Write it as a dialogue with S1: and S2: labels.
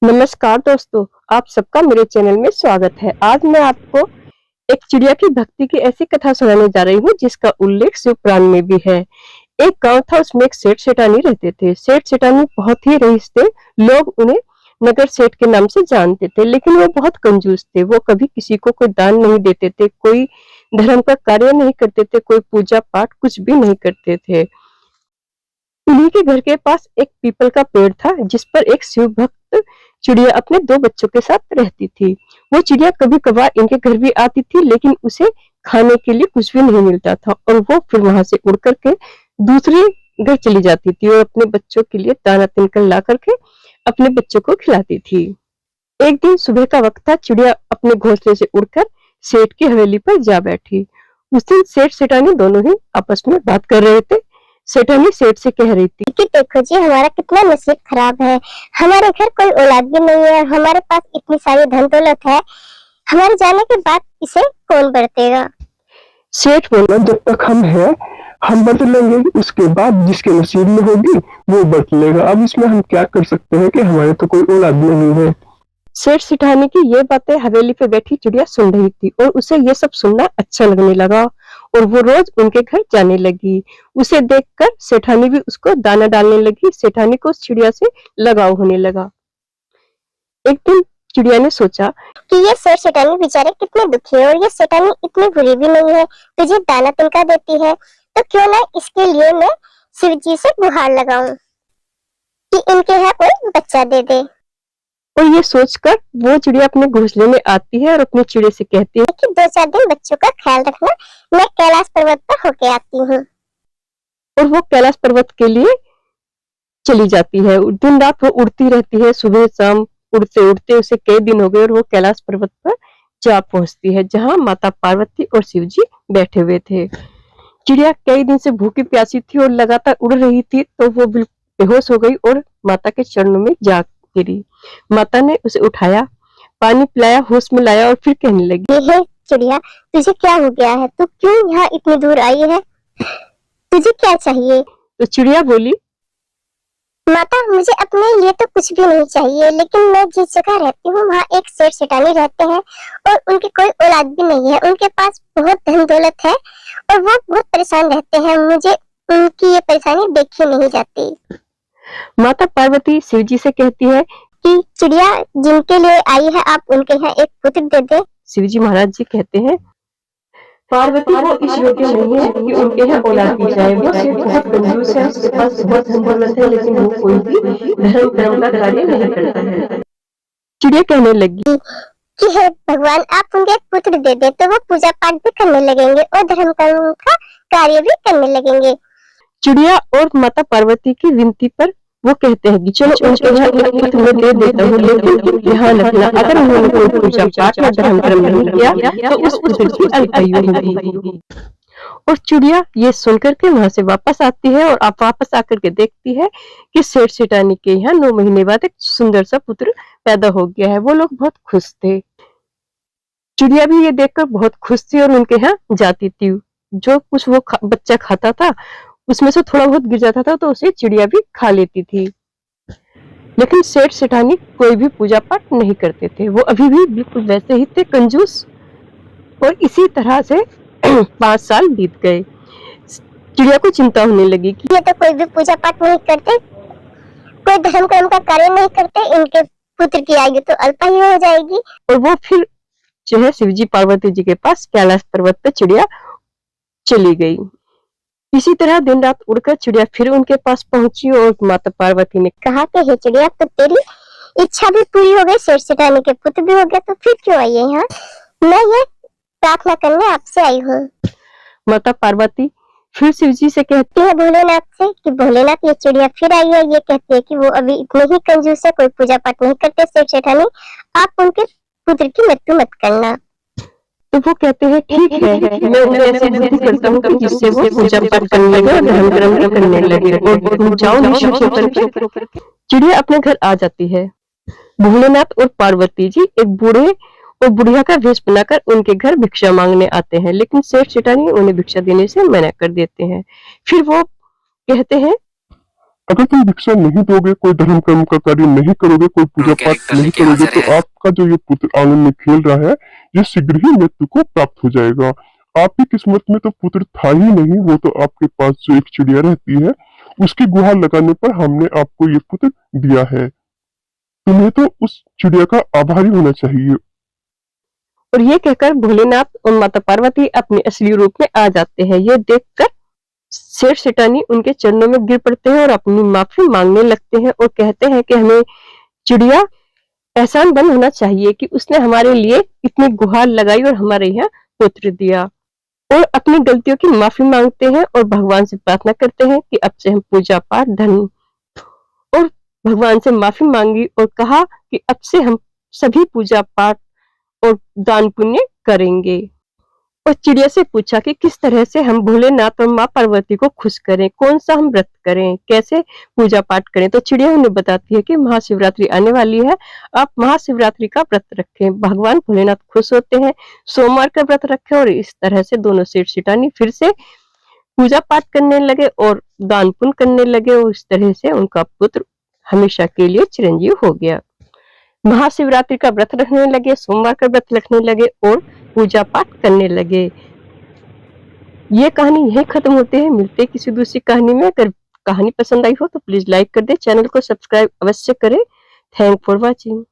S1: नमस्कार दोस्तों, आप सबका मेरे चैनल में स्वागत है। आज मैं आपको एक चिड़िया की भक्ति की ऐसी कथा सुनाने जा रही हूँ जिसका उल्लेख शिव पुराण में भी है। एक गांव था, उसमें एक सेठ सेठानी रहते थे। सेठ सेठानी बहुत ही रईस थे। लोग उन्हें नगर सेठ के नाम से जानते थे, लेकिन वो बहुत कंजूस थे। वो कभी किसी को कोई दान नहीं देते थे, कोई धर्म का कार्य नहीं करते थे, कोई पूजा पाठ कुछ भी नहीं करते थे। उन्हीं के घर के पास एक पीपल का पेड़ था, जिस पर एक शिव भक्त चिड़िया अपने 2 बच्चों के साथ रहती थी। वो चिड़िया कभी-कभार इनके घर भी आती थी, लेकिन उसे खाने के लिए कुछ भी नहीं मिलता था और वो फिर वहां से उड़ करके दूसरे घर चली जाती थी और अपने बच्चों के लिए दाना तिनकर ला करके अपने बच्चों को खिलाती थी। एक दिन सुबह का वक्त था। चिड़िया अपने घोंसले से उड़कर सेठ की हवेली पर जा बैठी। उस दिन सेठ सेठानी दोनों ही आपस में बात कर रहे थे। सेठानी सेठ से कह रही थी
S2: कि देखो जी, हमारा कितना नसीब खराब है। हमारे घर कोई औलाद भी नहीं है और हमारे पास इतनी सारी धन दौलत है। हमारे जाने के बाद इसे कौन बरतेगा?
S1: सेठ बोला,
S3: जब तक हम हैं हम बदल लेंगे, उसके बाद जिसके नसीब में होगी वो बदल लेगा। अब इसमें हम क्या कर सकते हैं कि हमारे तो कोई औलाद नहीं है।
S1: सेठ सेठानी की ये बातें हवेली पे बैठी चिड़िया सुन रही थी और उसे ये सब सुनना अच्छा लगने लगा और वो रोज उनके घर जाने लगी। उसे देखकर सेठानी भी उसको दाना डालने लगी। सेठानी को उस चिड़िया से लगाव होने लगा। एक दिन चिड़िया ने सोचा
S2: कि ये सेठ सेठानी बेचारे कितने दुखी है और ये सेठानी इतनी बुरी भी नहीं है, तुझे दाना तिनका देती है, तो क्यों ना इसके लिए मैं शिव जी से गुहार लगाऊं कि इनके यहाँ कोई बच्चा दे दे।
S1: और ये सोचकर वो चिड़िया अपने घोंसले में आती है और अपने चिड़े से कहती है
S2: कि 2-4 दिन बच्चों का ख्याल रखना, मैं कैलाश पर्वत पर होके आती हूँ।
S1: और वो कैलाश पर्वत के लिए चली जाती है। दिन रात वो उड़ती रहती है, सुबह शाम उड़ते उड़ते उसे कई दिन हो गए और वो कैलाश पर्वत पर जा पहुंचती है, जहां माता पार्वती और शिव जी बैठे हुए थे। चिड़िया कई दिन से भूखी प्यासी थी और लगातार उड़ रही थी, तो वो बेहोश हो गई और माता के चरणों में जा गिरी। माता ने उसे उठाया, पानी पिलाया, होश में लाया और फिर कहने लगी,
S2: हे चिड़िया, तुझे क्या हो गया है? तू क्यों यहाँ इतनी दूर आई है? तुझे क्या चाहिए?
S1: तो चिड़िया बोली,
S2: माता, मुझे अपने लिए तो कुछ भी नहीं चाहिए, लेकिन मैं जिस जगह रहती हूँ वहाँ एक सेठ सेठानी रहते हैं और उनकी कोई औलाद भी नहीं है। उनके पास बहुत धन दौलत है और वो बहुत परेशान रहते हैं। मुझे उनकी ये परेशानी देखी नहीं जाती।
S1: माता पार्वती शिव जी से कहती है
S2: कि चिड़िया, जिनके लिए आई है आप उनके यहाँ एक पुत्र दे दे।
S1: शिव जी महाराज जी कहते हैं, पार्वती वो इस योग्य नहीं है कि उनके यहाँ औलाद दी जाए। वो सिर्फ बहुत कंजूस है, उसके पास बहुत धन दौलत है, लेकिन वो कोई भी धर्म कर्म का कार्य नहीं करता है। चिड़िया कहने लगी
S2: कि हे भगवान, आप उनके एक पुत्र दे दे तो वो पूजा पाठ भी करने लगेंगे और धर्म कर्म का कार्य भी करने लगेंगे।
S1: चिड़िया और माता पार्वती की विनती पर वो कहते हैं कि चलो उनके यहाँ एक पुत्र मैं दे देता हूँ, लेकिन ध्यान रखना, अगर उन्होंने कोई पूजा पाठ या धर्म कर्म नहीं किया तो उस पुत्र की अल्पायु होगी। और चिड़िया ये सुनकर के वहां से वापस आती है और आप वापस आकर के देखती है कि सेठ सेठानी के यहाँ 9 महीने बाद एक सुंदर सा पुत्र पैदा हो गया है। वो लोग बहुत खुश थे। चिड़िया भी ये देखकर बहुत खुश थी और उनके यहाँ जाती थी। जो कुछ वो बच्चा खाता था उसमें से थोड़ा बहुत गिर जाता था तो उसे चिड़िया भी खा लेती थी। लेकिन सेठ सेठानी कोई भी पूजा पाठ नहीं करते थे। वो अभी भी बिल्कुल वैसे ही थे, कंजूस। और इसी तरह से 5 साल बीत गए। चिड़िया को चिंता होने लगी कि
S2: ये तो कोई भी पूजा पाठ नहीं करते, कोई धर्म कर्म का कार्य नहीं करते, इनके पुत्र की आयु तो अल्पायु हो जाएगी।
S1: और वो फिर जो है शिवजी पार्वती जी के पास कैलाश पर्वत पर चिड़िया चली गई। इसी तरह दिन रात उड़कर चिड़िया फिर उनके पास पहुंची और माता पार्वती ने
S2: कहा कि हे चिड़िया, तो तेरी इच्छा भी पूरी हो गई, सेठ सेठानी के पुत्र भी हो गया, तो फिर क्यों आई है यहाँ? मैं ये प्रार्थना करने आपसे आई हूँ।
S1: माता पार्वती फिर शिव जी से कहती
S2: है भोलेनाथ से कि भोलेनाथ, ये चिड़िया फिर आई है, ये कहती है कि वो अभी इतने ही कंजूस है, कोई पूजा पाठ नहीं करते सेठ सेठानी, आप उनके पुत्र की मृत्यु मत करना।
S1: तो वो कहते हैं ठीक है, मैं उन्हें ऐसे बुद्धि करता हूँ कि जिससे वो पूजा पाठ करने लगे और धर्म कर्म करने लगे और जाओ निश्चित होकर के। चिड़िया अपने घर आ जाती है। भोलेनाथ और पार्वती जी एक बूढ़े और बुढ़िया का वेश बनाकर उनके घर भिक्षा मांगने आते हैं, लेकिन सेठ सेठानी उन्हें भिक्षा देने से मना कर देते हैं। फिर वो कहते हैं,
S4: अगर तुम भिक्षा नहीं दोगे, कोई धर्म कर्म का कार्य नहीं करोगे, कोई पूजा पाठ नहीं करोगे, तो आपका जो ये पुत्र आंगन में खेल रहा है, ये शीघ्र ही मृत्यु को प्राप्त हो जाएगा। आपकी किस्मत में तो पुत्र था ही नहीं, वो तो आपके पास जो एक चिड़िया रहती है, उसकी गुहार लगाने पर हमने आपको ये पुत्र दिया है। तुम्हें तो उस चिड़िया का आभारी होना चाहिए।
S1: और ये कहकर भोलेनाथ और माता पार्वती अपने असली रूप में आ जाते हैं। ये देखकर शेर सेठानी उनके चरणों में गिर पड़ते हैं और अपनी माफी मांगने लगते हैं और कहते हैं कि हमें चिड़िया एहसान बंद होना चाहिए कि उसने हमारे लिए इतनी गुहार लगाई और हमारे यहाँ पुत्र दिया, और अपनी गलतियों की माफी मांगते हैं और भगवान से प्रार्थना करते हैं कि अब से हम पूजा पाठ धर्म, और भगवान से माफी मांगी और कहा कि अब से हम सभी पूजा पाठ और दान पुण्य करेंगे। और चिड़िया से पूछा कि किस तरह से हम भोलेनाथ और माँ पार्वती को खुश करें, कौन सा हम व्रत करें, कैसे पूजा पाठ करें। तो चिड़िया उन्हें बताती है कि महाशिवरात्रि आने वाली है, आप महाशिवरात्रि का व्रत रखें, भगवान भोलेनाथ खुश होते हैं। सोमवार का व्रत रखें। और इस तरह से दोनों सेठ सेठानी फिर से पूजा पाठ करने लगे और दान पुण्य करने लगे, और इस तरह से उनका पुत्र हमेशा के लिए चिरंजीव हो गया। महाशिवरात्रि का व्रत रखने लगे, सोमवार का व्रत रखने लगे और पूजा पाठ करने लगे। ये कहानी यहीं खत्म होती है। मिलते हैं किसी दूसरी कहानी में। अगर कहानी पसंद आई हो तो प्लीज लाइक कर दे, चैनल को सब्सक्राइब अवश्य करें। Thank for watching.